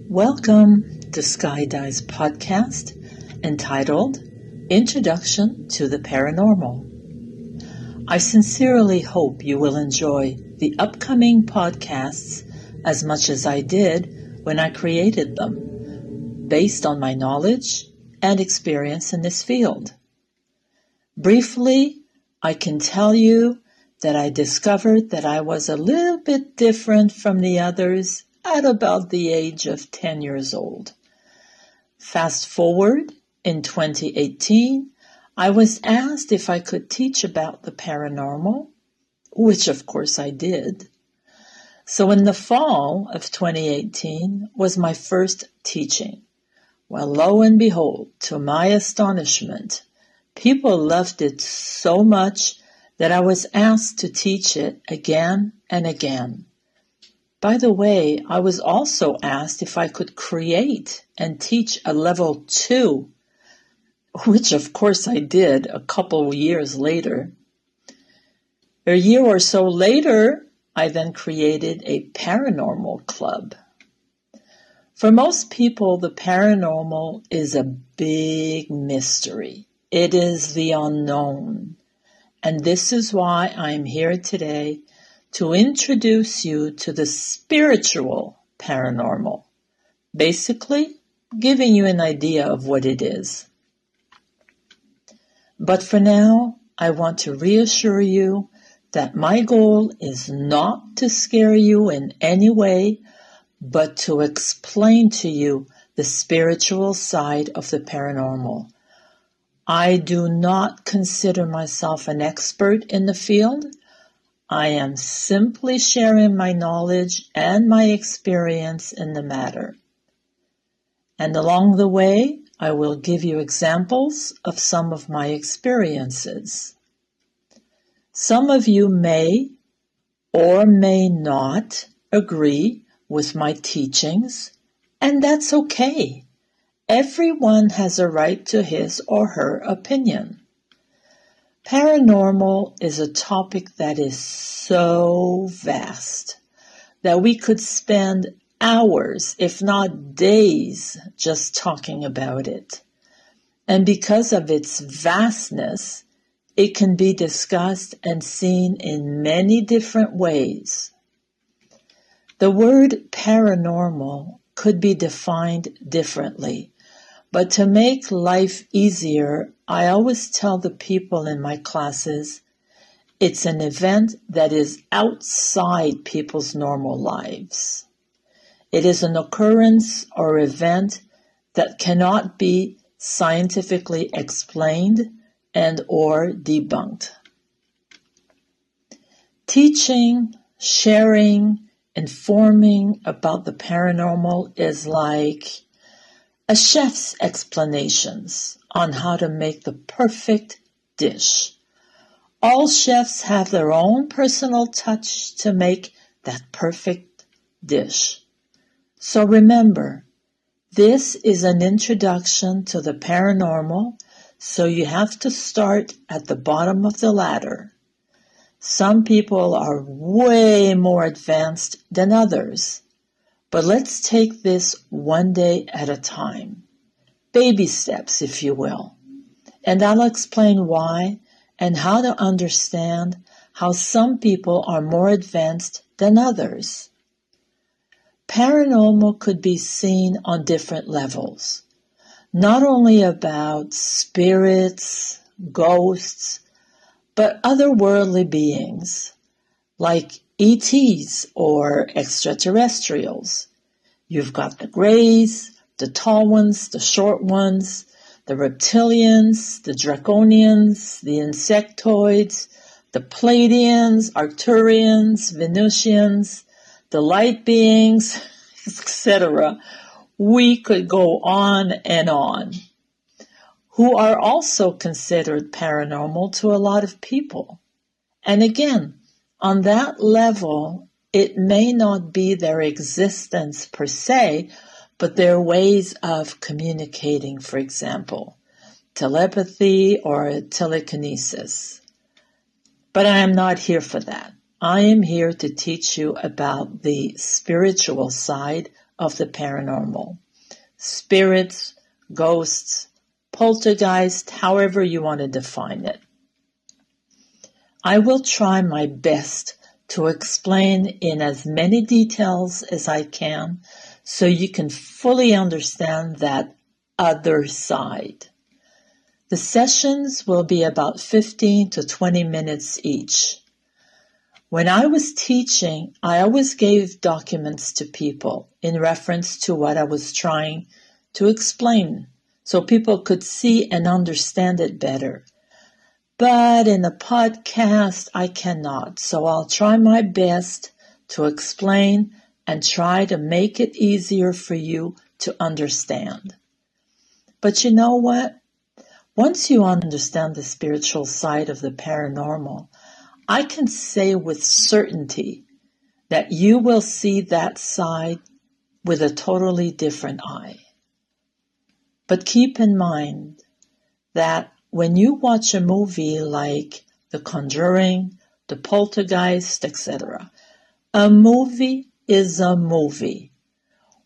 Welcome to Sky Dive's podcast entitled Introduction to the Paranormal. I sincerely hope you will enjoy the upcoming podcasts as much as I did when I created them, based on my knowledge and experience in this field. Briefly, I can tell you that I discovered that I was a little bit different from the others at about the age of 10 years old. Fast forward, in 2018, I was asked if I could teach about the paranormal, which of course I did. So in the fall of 2018 was my first teaching. Well, lo and behold, to my astonishment, people loved it so much that I was asked to teach it again and again. By the way, I was also asked if I could create and teach a level 2, which of course I did a couple years later. A year or so later, I then created a paranormal club. For most people, the paranormal is a big mystery. It is the unknown. And this is why I'm here today to introduce you to the spiritual paranormal, basically giving you an idea of what it is. But for now, I want to reassure you that my goal is not to scare you in any way, but to explain to you the spiritual side of the paranormal. I do not consider myself an expert in the field. I am simply sharing my knowledge and my experience in the matter. And along the way, I will give you examples of some of my experiences. Some of you may or may not agree with my teachings, and that's okay. Everyone has a right to his or her opinion. Paranormal is a topic that is so vast that we could spend hours, if not days, just talking about it. And because of its vastness, it can be discussed and seen in many different ways. The word paranormal could be defined differently. But to make life easier, I always tell the people in my classes, it's an event that is outside people's normal lives. It is an occurrence or event that cannot be scientifically explained and or debunked. Teaching, sharing, informing about the paranormal is like a chef's explanations on how to make the perfect dish. All chefs have their own personal touch to make that perfect dish. So remember, this is an introduction to the paranormal, so you have to start at the bottom of the ladder. Some people are way more advanced than others. But let's take this one day at a time. Baby steps, if you will. And I'll explain why and how to understand how some people are more advanced than others. Paranormal could be seen on different levels. Not only about spirits, ghosts, but otherworldly beings, like ETs or extraterrestrials. You've got the grays, the tall ones, the short ones, the reptilians, the draconians, the insectoids, the Pleiadians, Arcturians, Venusians, the light beings, etc. We could go on and on, who are also considered paranormal to a lot of people. And again, on that level, it may not be their existence per se, but their ways of communicating, for example, telepathy or telekinesis. But I am not here for that. I am here to teach you about the spiritual side of the paranormal. Spirits, ghosts, poltergeist, however you want to define it. I will try my best to explain in as many details as I can so you can fully understand that other side. The sessions will be about 15 to 20 minutes each. When I was teaching, I always gave documents to people in reference to what I was trying to explain so people could see and understand it better. But in a podcast, I cannot, so I'll try my best to explain and try to make it easier for you to understand. But you know what? Once you understand the spiritual side of the paranormal, I can say with certainty that you will see that side with a totally different eye. But keep in mind that when you watch a movie like The Conjuring, The Poltergeist, etc., a movie is a movie.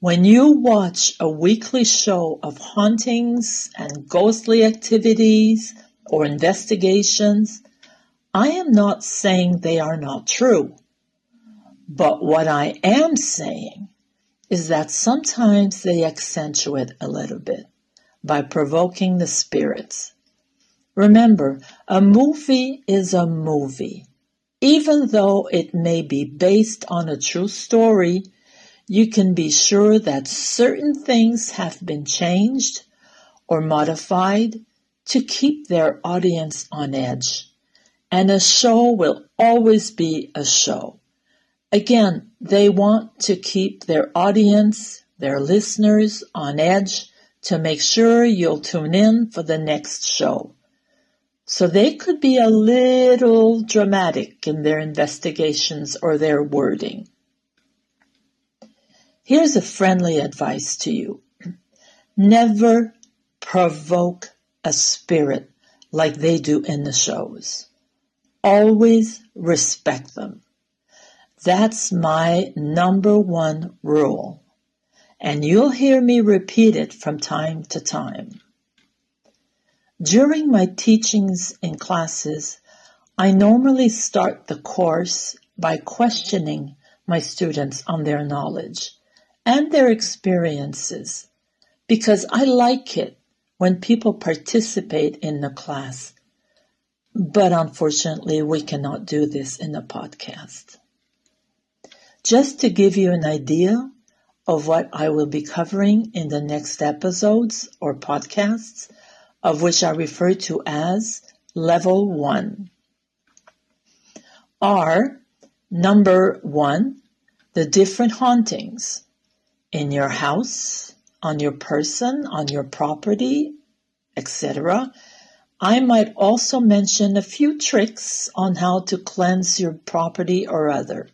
When you watch a weekly show of hauntings and ghostly activities or investigations, I am not saying they are not true. But what I am saying is that sometimes they accentuate a little bit by provoking the spirits. Remember, a movie is a movie. Even though it may be based on a true story, you can be sure that certain things have been changed or modified to keep their audience on edge. And a show will always be a show. Again, they want to keep their audience, their listeners, on edge to make sure you'll tune in for the next show. So they could be a little dramatic in their investigations or their wording. Here's a friendly advice to you. Never provoke a spirit like they do in the shows. Always respect them. That's my number one rule. And you'll hear me repeat it from time to time. During my teachings in classes, I normally start the course by questioning my students on their knowledge and their experiences, because I like it when people participate in the class. But unfortunately, we cannot do this in a podcast. Just to give you an idea of what I will be covering in the next episodes or podcasts, of which I refer to as Level 1, are number 1, the different hauntings in your house, on your person, on your property, etc. I might also mention a few tricks on how to cleanse your property or other.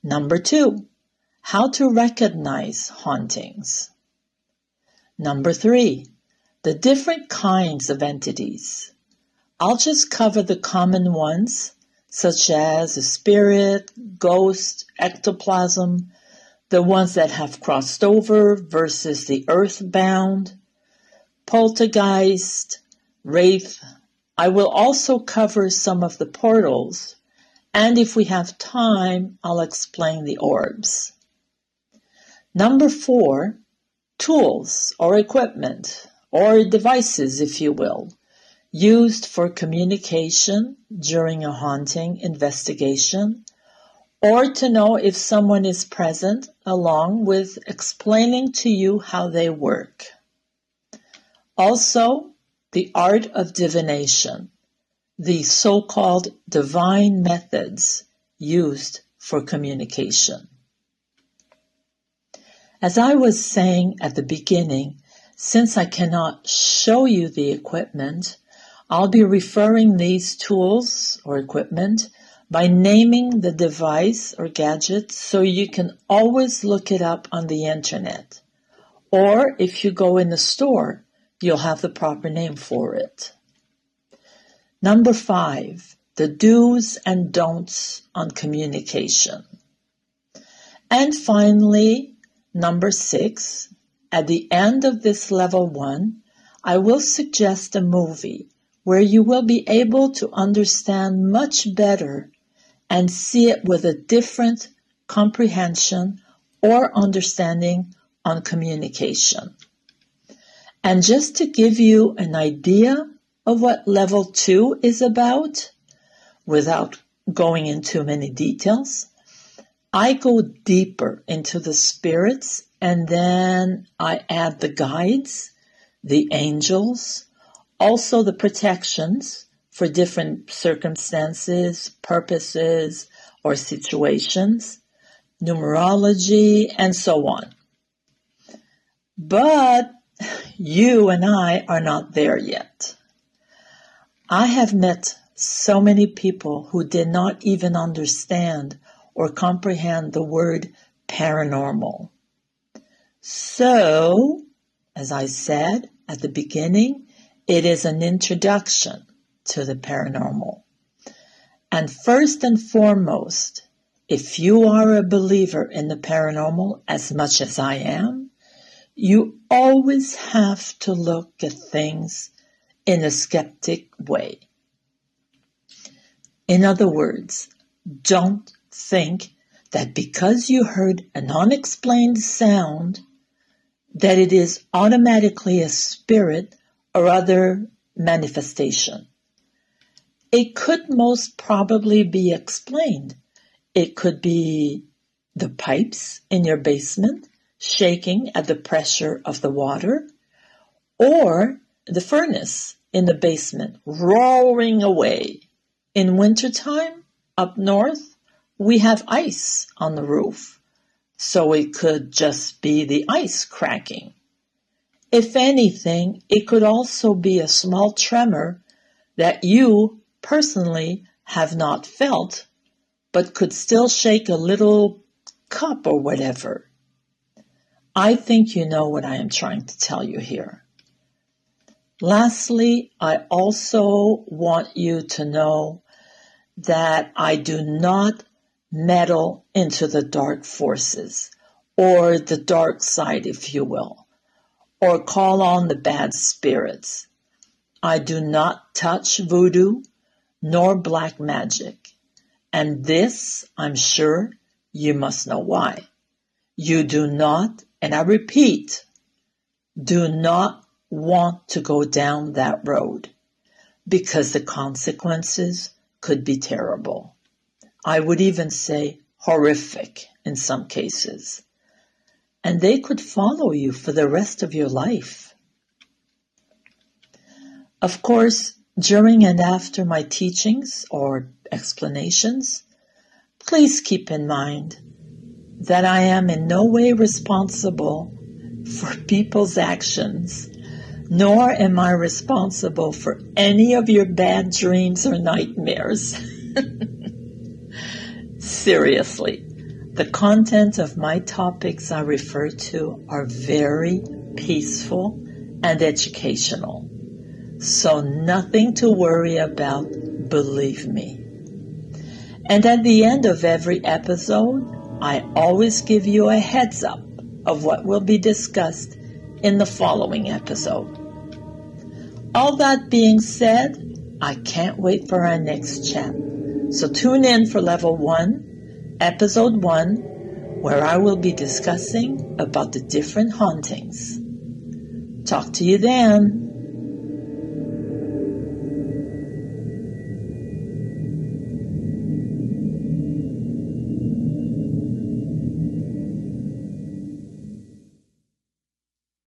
Number 2, how to recognize hauntings. Number 3, the different kinds of entities. I'll just cover the common ones, such as a spirit, ghost, ectoplasm, the ones that have crossed over versus the earthbound, poltergeist, wraith. I will also cover some of the portals, and if we have time, I'll explain the orbs. Number 4, tools or equipment, or devices, if you will, used for communication during a haunting investigation, or to know if someone is present, along with explaining to you how they work. Also, the art of divination, the so-called divine methods used for communication. As I was saying at the beginning, since I cannot show you the equipment, I'll be referring these tools or equipment by naming the device or gadget so you can always look it up on the internet. Or if you go in the store, you'll have the proper name for it. Number 5, the do's and don'ts on communication. And finally, number 6, at the end of this level 1, I will suggest a movie where you will be able to understand much better and see it with a different comprehension or understanding on communication. And just to give you an idea of what level 2 is about, without going into many details, I go deeper into the spirits and then I add the guides, the angels, also the protections for different circumstances, purposes, or situations, numerology, and so on. But you and I are not there yet. I have met so many people who did not even understand or comprehend the word paranormal. So, as I said at the beginning, it is an introduction to the paranormal. And first and foremost, if you are a believer in the paranormal as much as I am, you always have to look at things in a skeptic way. In other words, don't think that because you heard an unexplained sound, that it is automatically a spirit or other manifestation. It could most probably be explained. It could be the pipes in your basement shaking at the pressure of the water, or the furnace in the basement roaring away. In wintertime, up north, we have ice on the roof, so it could just be the ice cracking. If anything, it could also be a small tremor that you personally have not felt, but could still shake a little cup or whatever. I think you know what I am trying to tell you here. Lastly, I also want you to know that I do not meddle into the dark forces, or the dark side, if you will, or call on the bad spirits. I do not touch voodoo nor black magic. And this, I'm sure, you must know why. You do not, and I repeat, do not want to go down that road, because the consequences could be terrible. I would even say horrific in some cases. And they could follow you for the rest of your life. Of course, during and after my teachings or explanations, please keep in mind that I am in no way responsible for people's actions, nor am I responsible for any of your bad dreams or nightmares. Seriously, the content of my topics I refer to are very peaceful and educational. So nothing to worry about, believe me. And at the end of every episode, I always give you a heads up of what will be discussed in the following episode. All that being said, I can't wait for our next chat. So tune in for Level 1, Episode 1, where I will be discussing about the different hauntings. Talk to you then.